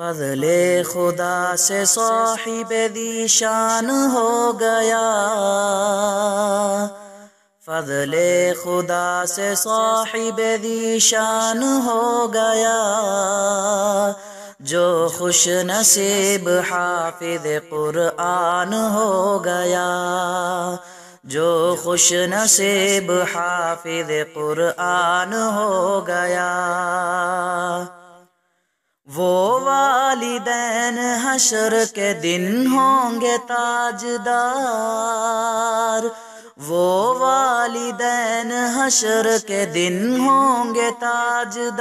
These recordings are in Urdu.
فضل خدا سے صاحب ذی شان ہو گیا، فضل خدا سے صاحب ذی شان ہو گیا، جو خوش نصیب حافظ قرآن ہو گیا، جو خوش نصیب حافظ قرآن ہو گیا۔ وہ والدین حشر کے دن ہوں گے تاجدار، وہ والدین حشر کے دن ہوں گے تاجدار،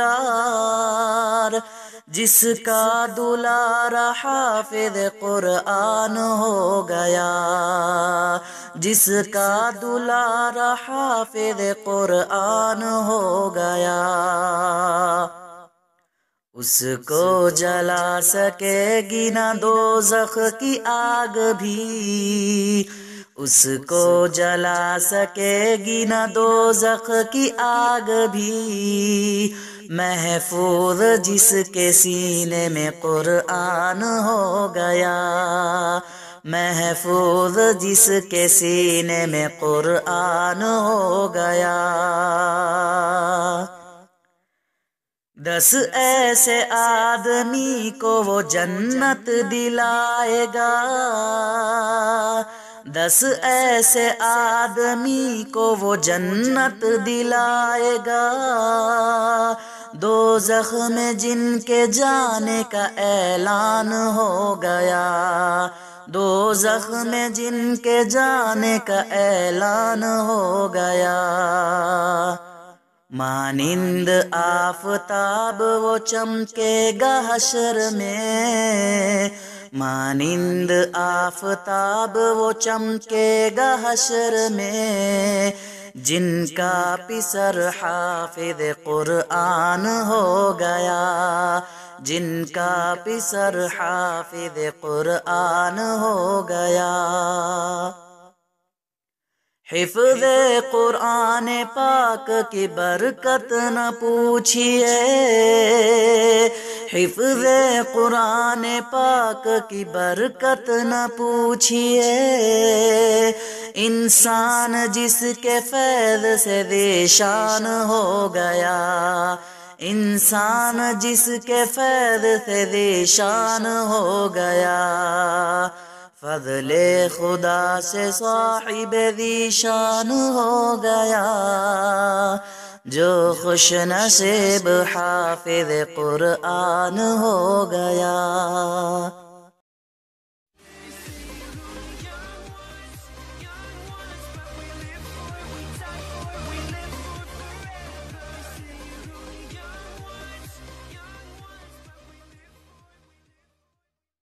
جس کا دلارا حافظ قرآن ہو گیا، جس کا دلارا حافظ قرآن ہو گیا۔ اس کو جلا سکے گی نہ دوزخ کی آگ بھی، اس کو جلا سکے گی نہ دوزخ کی آگ بھی، محفوظ جس کے سینے میں قرآن ہو گیا، محفوظ جس کے سینے میں قرآن ہو گیا۔ 10 ایسے آدمی کو وہ جنت دلائے گا، 10 ایسے آدمی کو وہ جنت دلائے گا، دوزخ میں جن کے جانے کا اعلان ہو گیا، دوزخ میں جن کے جانے کا اعلان ہو گیا۔ مانند آفتاب وہ چمکے گا حشر میں، مانند آفتاب وہ چمکے گا حشر میں، جن کا پسر حافظ قرآن ہو گیا، جن کا پسر حافظ قرآن ہو گیا۔ حفظ قرآن پاک کی برکت نہ پوچھئے، حفظ قرآن پاک کی برکت نہ پوچھئے، انسان جس کے فیض سے ذی شان ہو گیا، انسان جس کے فیض سے ذی شان ہو گیا، فضل خدا سے صاحب ذی شان ہو گیا، جو خوش نصیب حافظ قرآن ہو گیا۔